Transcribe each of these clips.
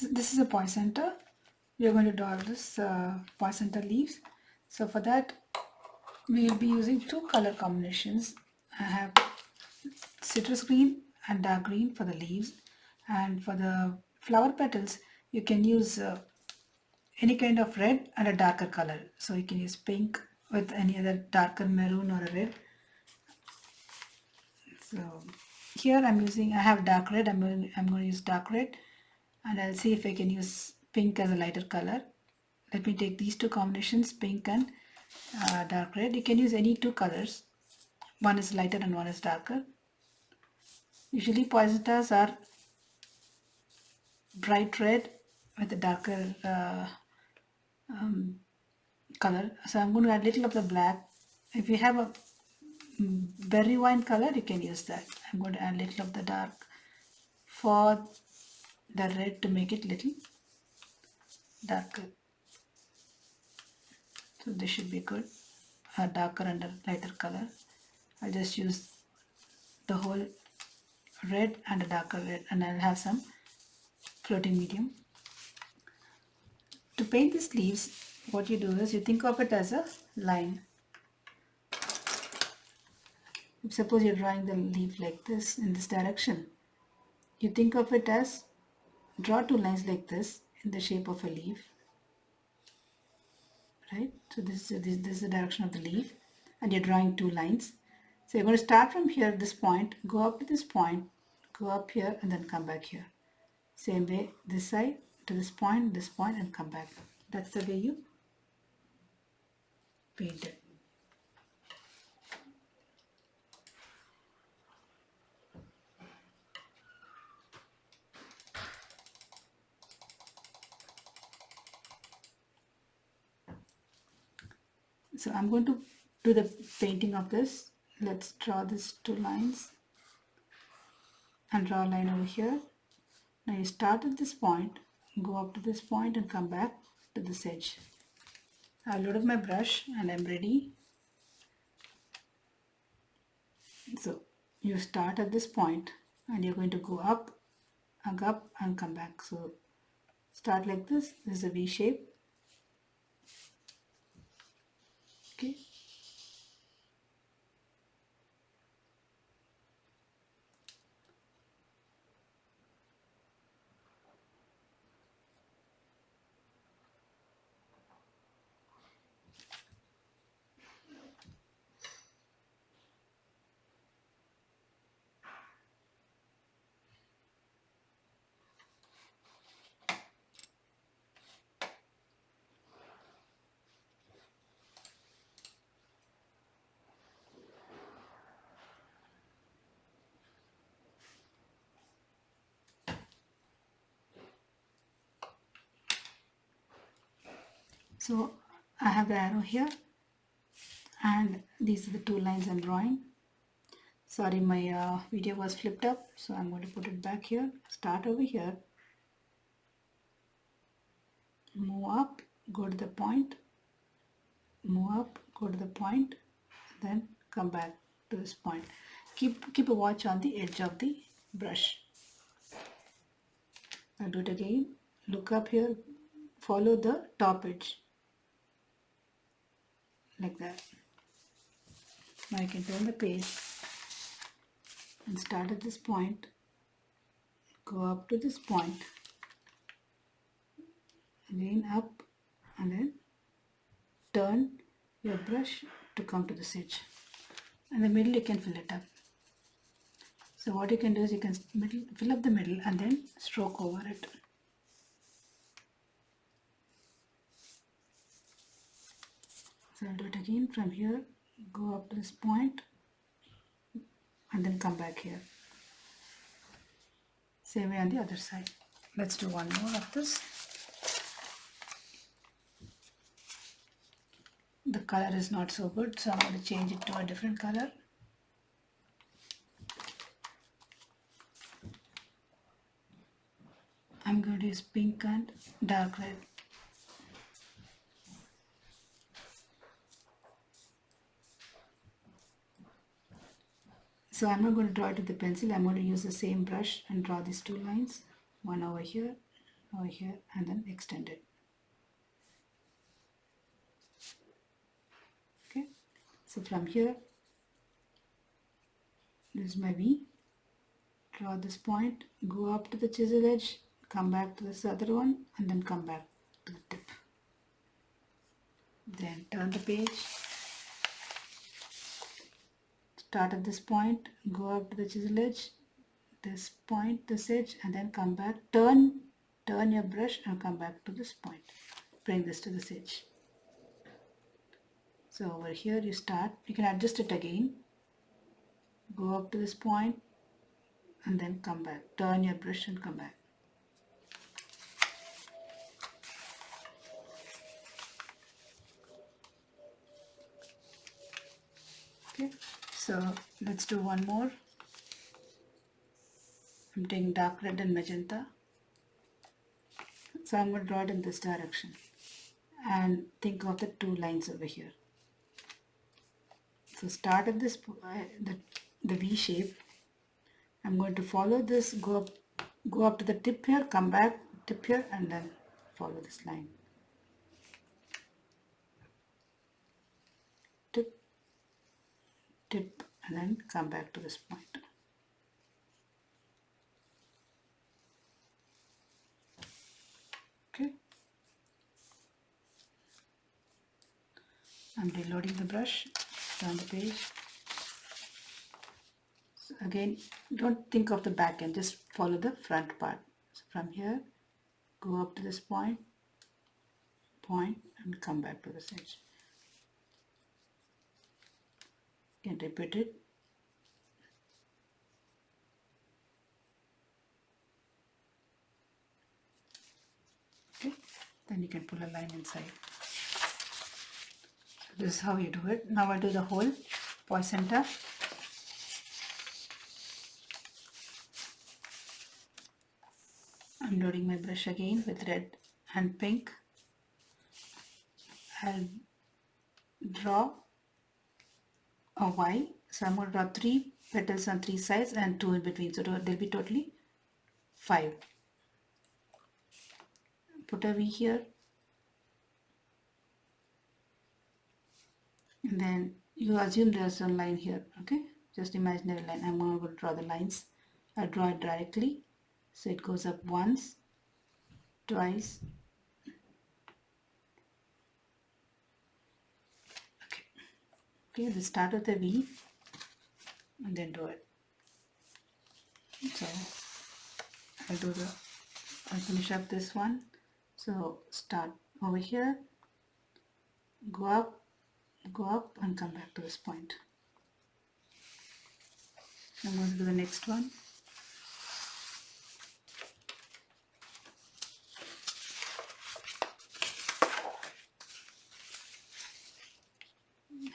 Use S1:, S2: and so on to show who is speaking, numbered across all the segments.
S1: This is a poinsettia. We are going to draw this poinsettia leaves. So for that, we will be using two color combinations. I have citrus green and dark green for the leaves, and for the flower petals, you can use any kind of red and a darker color. So you can use pink with any other darker maroon or a red. So here I have dark red. I'm going to use dark red, and I'll see if I can use pink as a lighter color. Let me take these two combinations, pink and dark red. You can use any two colors. One is lighter and one is darker. Usually poinsettias are bright red with a darker color. So I'm going to add a little of the black. If you have a berry wine color, you can use that. I'm going to add a little of the dark for the red to make it little darker. So this should be good. A darker and a lighter color. I'll just use the whole red and a darker red, and I'll have some floating medium. To paint these leaves, what you do is you think of it as a line. Suppose you're drawing the leaf like this in this direction. You think of it as draw two lines like this in the shape of a leaf, right? So this is the direction of the leaf, and you're drawing two lines. So you're going to start from here at this point, go up to this point, go up here, and then come back here. Same way this side to this point, and come back. That's the way you paint it. So I'm going to do the painting of this. Let's draw these two lines and draw a line over here. Now you start at this point, go up to this point and come back to this edge. I've loaded my brush and I'm ready. So you start at this point and you're going to go up and come back. So start like this. This is a V shape. Okay. So I have the arrow here, and these are the two lines I'm drawing. Sorry, my video was flipped up, so I'm going to put it back here. Start over here, move up, go to the point, move up, go to the point, then come back to this point. Keep a watch on the edge of the brush. I'll do it again. Look up here, follow the top edge like that. Now you can turn the page and start at this point, go up to this point, again up, and then turn your brush to come to this edge. In the middle you can fill it up. So what you can do is you can fill up the middle and then stroke over it. So I'll do it again from here, go up to this point and then come back here. Same way on the other side. Let's do one more of this. The color is not so good, so I'm going to change it to a different color. I'm going to use pink and dark red. So I'm not going to draw it with the pencil. I'm going to use the same brush and draw these two lines. One over here, over here and then extend it. Okay, so from here, this is my V. Draw this point, go up to the chisel edge, come back to this other one, and then come back to the tip. Then turn the page, start at this point, go up to the chisel edge, this point, this edge, and then come back. Turn your brush and come back to this point. Bring this to this edge. So over here you start, you can adjust it again. Go up to this point and then come back. Turn your brush and come back. Okay, so let's do one more. I'm taking dark red and magenta. So I'm going to draw it in this direction. And think of the two lines over here. So start at this, the V shape. I'm going to follow this, go up to the tip here, come back, tip here, and then follow this line. Tip, tip, and then come back to this point. Okay. I'm reloading the brush, turn the page. So again, don't think of the back end, just follow the front part. So from here, go up to this point, and come back to this edge. You can repeat it. Okay, then you can pull a line inside. So this is how you do it. Now I do the whole poinsettia. I'm loading my brush again with red and pink. I'll draw a Y. So I'm going to draw 3 petals on 3 sides and 2 in between. So there'll be totally 5. Put a V here. And then you assume there's a line here. Okay, just imaginary line. I'm going to draw the lines. I'll draw it directly. So it goes up once, twice. Okay, let's start with a V and then do it. So I'll finish up this one. So start over here, go up and come back to this point. I'm going to do the next one.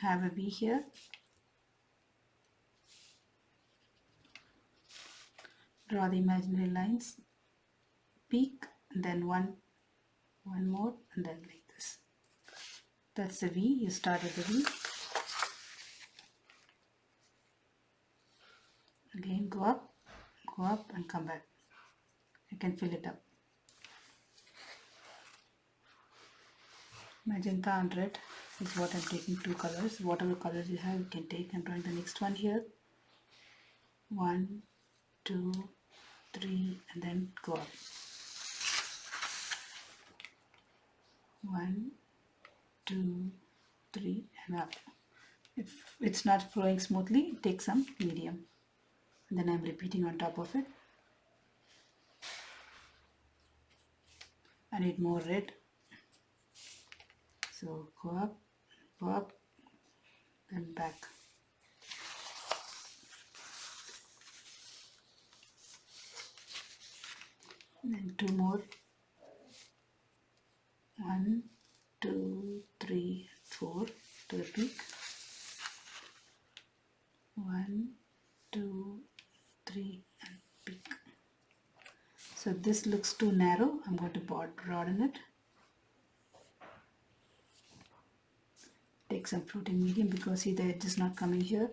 S1: Have a V here. Draw the imaginary lines. Peak, and then one more, and then like this. That's the V. You start with the V. Again, go up and come back. You can fill it up. Magenta and red is what I'm taking, 2 colors. Whatever colors you have, you can take. I'm drawing the next one here. 1, 2, 3, and then go up. 1, 2, 3, and up. If it's not flowing smoothly, take some medium. And then I'm repeating on top of it. I need more red. So go up, then back. And then 2 more. 1, 2, 3, 4 to the peak. 1, 2, 3, and peak. So this looks too narrow. I'm going to broaden it. Take some floating medium because see the edge is not coming here.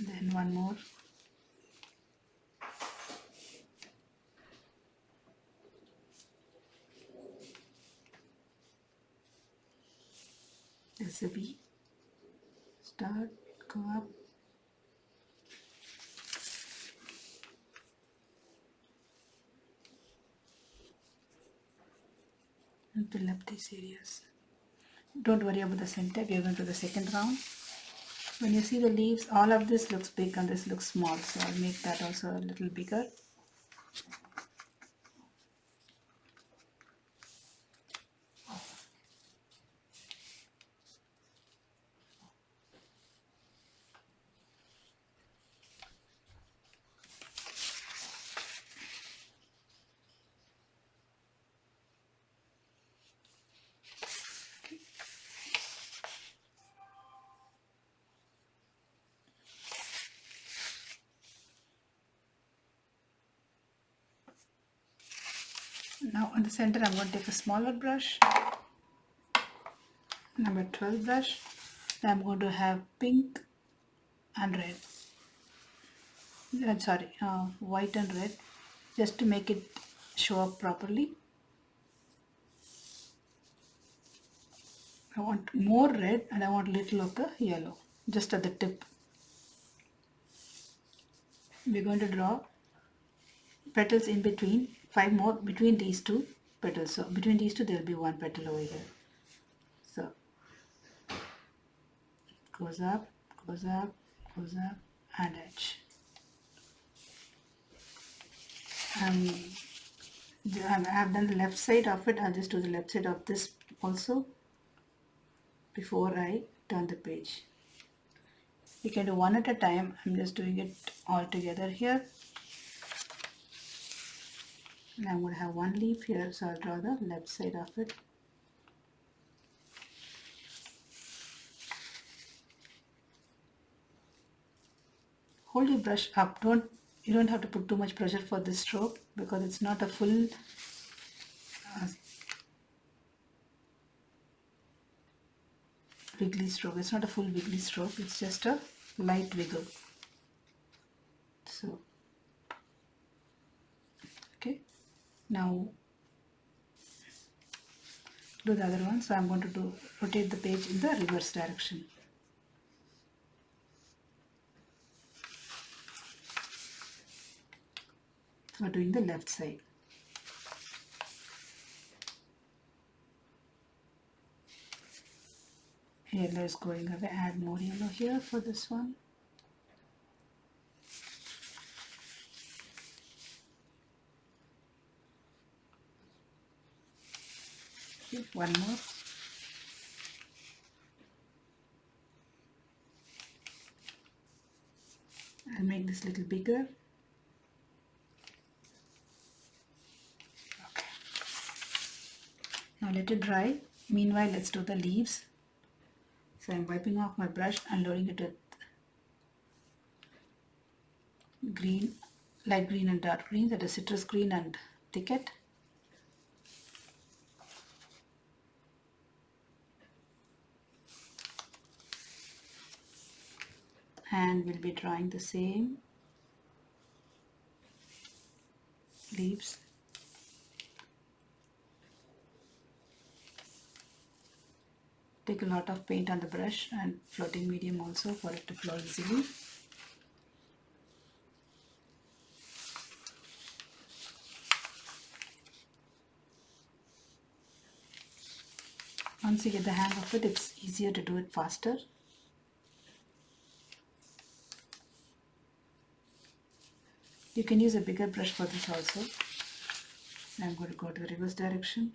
S1: Then one more. There's a V. Start, go up. And fill up these areas. Don't worry about the center, we are going to the second round. When you see the leaves, all of this looks big and this looks small, so I'll make that also a little bigger. Now on the center I'm going to take a smaller brush, number 12 brush. Now I'm going to have pink and red. White and red, just to make it show up properly. I want more red and I want little of the yellow, just at the tip. We're going to draw petals in between, 5 more between these two petals. So between these two there will be one petal over here. So goes up, goes up, goes up, and edge. I have done the left side of it. I'll just do the left side of this also before I turn the page. You can do one at a time. I'm just doing it all together here. And I'm going to have one leaf here, so I'll draw the left side of it. Hold your brush up. You don't have to put too much pressure for this stroke because it's not a full wiggly stroke. It's not a full wiggly stroke. It's just a light wiggle. So, okay. Now do the other one. So I'm going to rotate the page in the reverse direction. So we're doing the left side. Yellow is going away. Add more yellow here for this one. Okay, one more. I'll make this a little bigger. Okay. Now let it dry. Meanwhile, let's do the leaves. So I'm wiping off my brush and loading it with green, light green and dark green, that is citrus green and thicket. And we'll be drawing the same leaves. Take a lot of paint on the brush and floating medium also for it to flow easily. Once you get the hang of it, it's easier to do it faster. You can use a bigger brush for this also. I'm going to go to the reverse direction.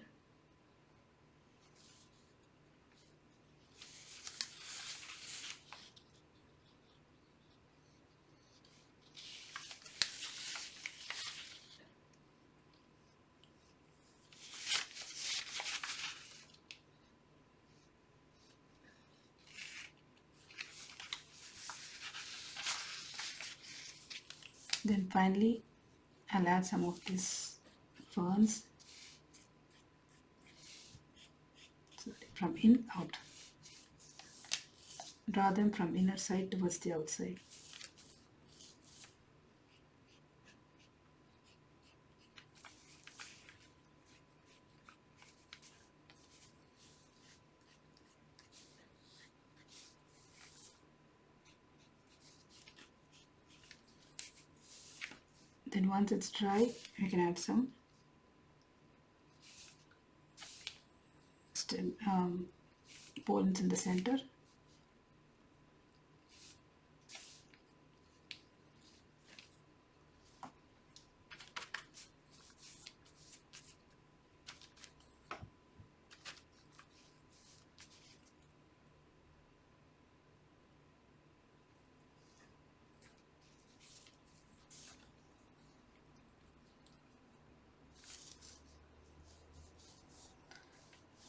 S1: Then finally, I'll add some of these ferns. So from in, out. Draw them from inner side towards the outside. Then once it's dry, we can add some pollens in the center.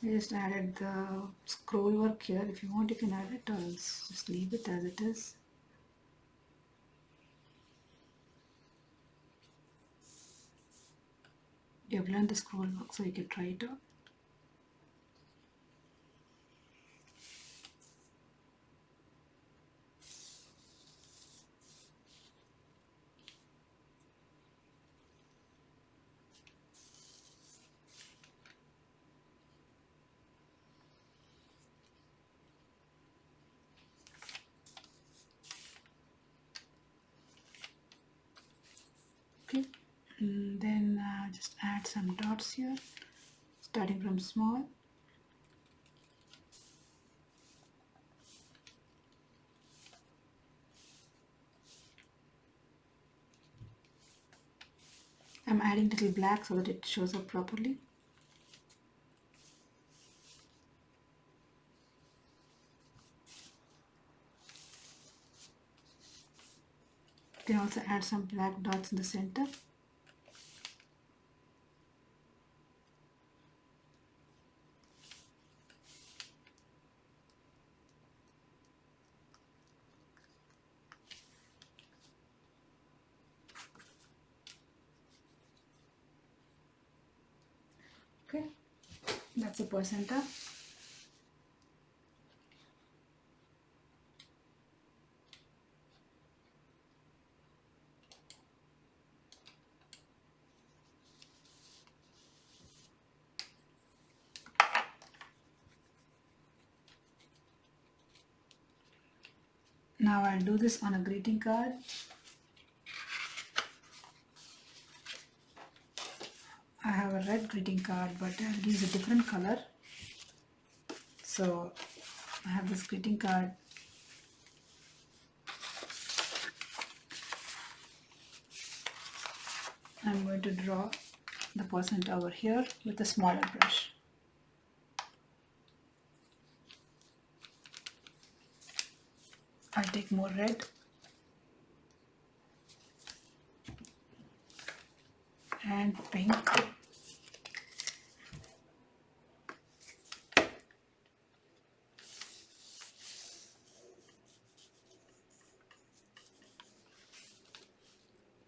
S1: I just added the scroll work here. If you want, you can add it, or else just leave it as it is. You've learned the scroll work, so you can try it out. Okay, and then just add some dots here, starting from small. I'm adding little black so that it shows up properly. You can also add some black dots in the center. Okay, that's the placenta. Now I'll do this on a greeting card. I have a red greeting card, but I'll use a different color. So I have this greeting card. I'm going to draw the placenta over here with a smaller brush. I'll take more red and pink.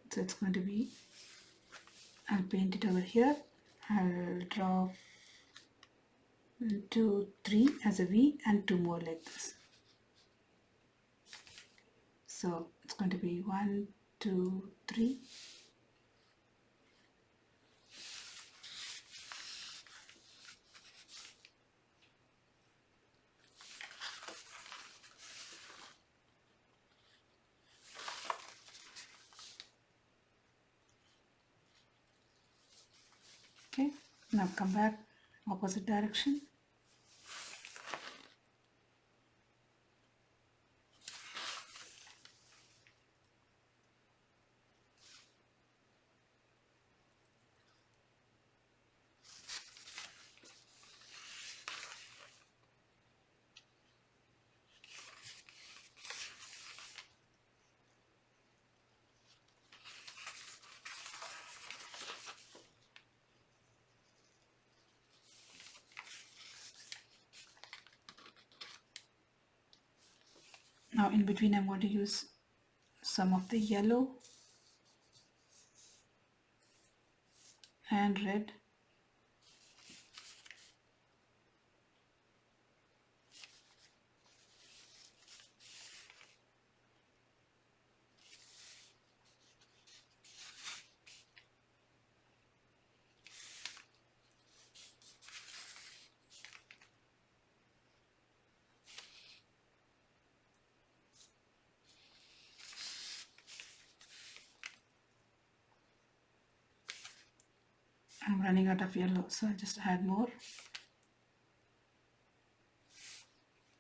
S1: So it's going to be, I'll paint it over here. I'll draw 2, 3 as a V and 2 more like this. So it's going to be 1, 2, 3. Okay, now come back opposite direction. Now in between I'm going to use some of the yellow and red. I'm running out of yellow, so I just add more.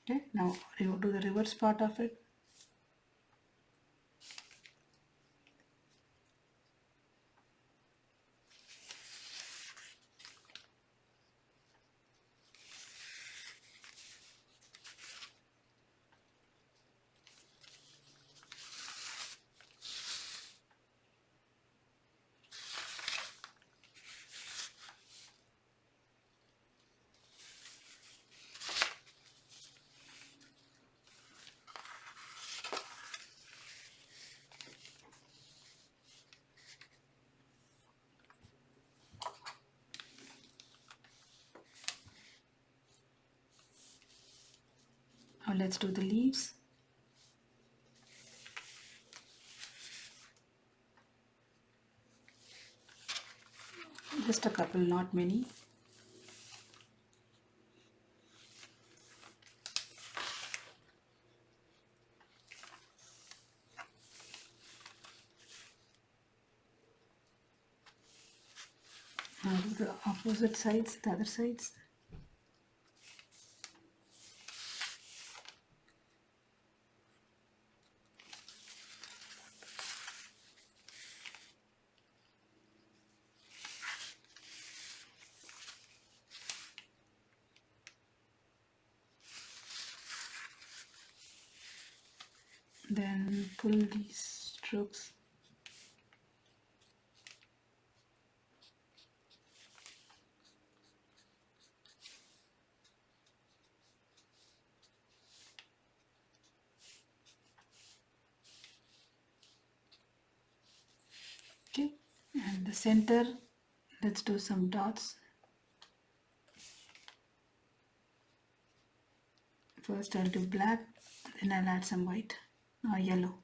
S1: Okay, now we will do the reverse part of it. Now let's do the leaves. Just a couple, not many. Now do the opposite sides, the other sides. Then pull these strokes. Okay, and the center, let's do some dots. First I'll do black, then I'll add some white, yellow.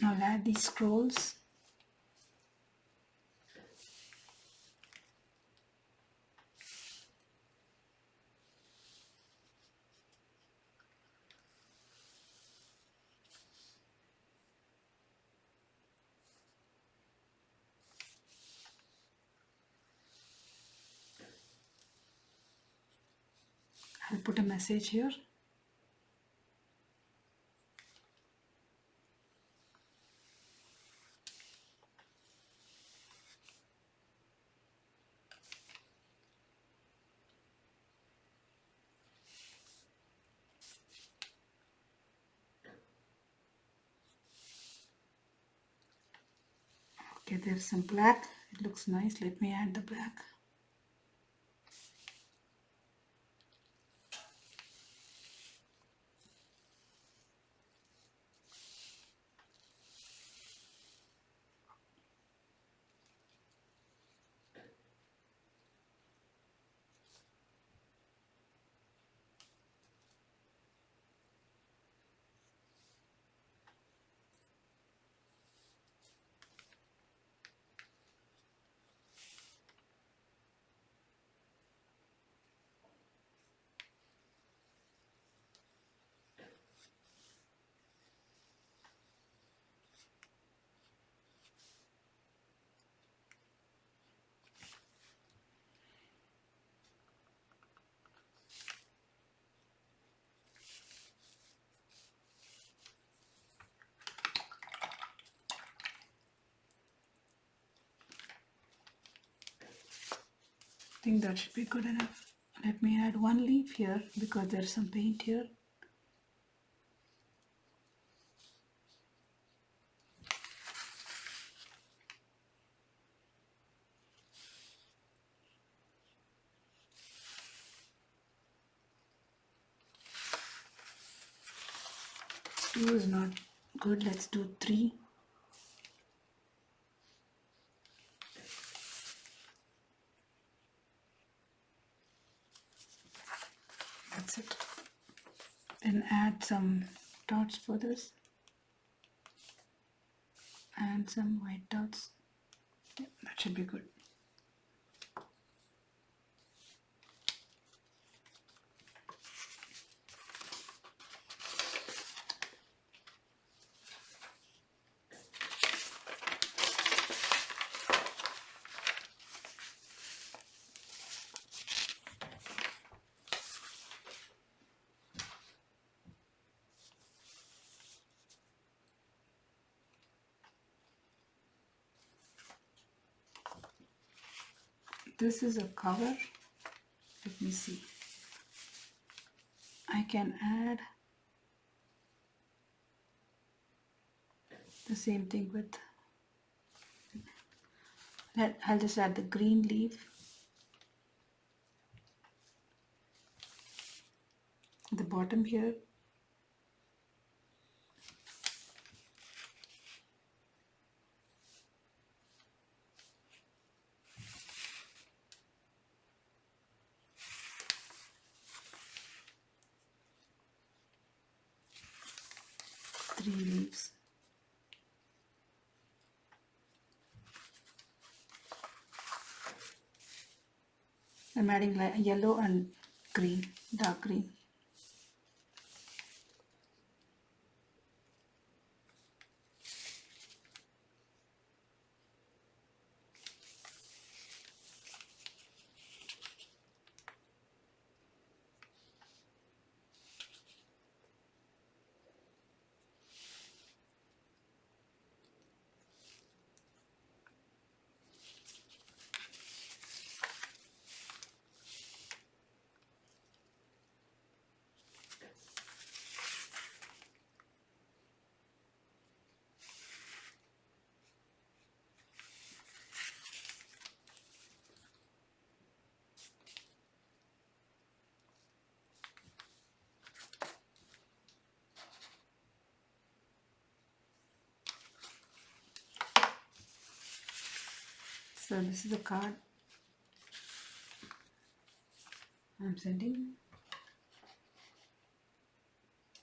S1: Now I'll add these scrolls. I'll put a message here. Okay, there's some black. It looks nice. Let me add the black. I think that should be good enough. Let me add one leaf here because there's some paint here. Two is not good. Let's do three. That's it. Then add some dots for this and some white dots. Yeah, that should be good. This is a cover. Let me see. I can add the same thing with that. I'll just add the green leaf at the bottom here. Three leaves. I'm adding yellow and green, dark green. So this is the card I'm sending.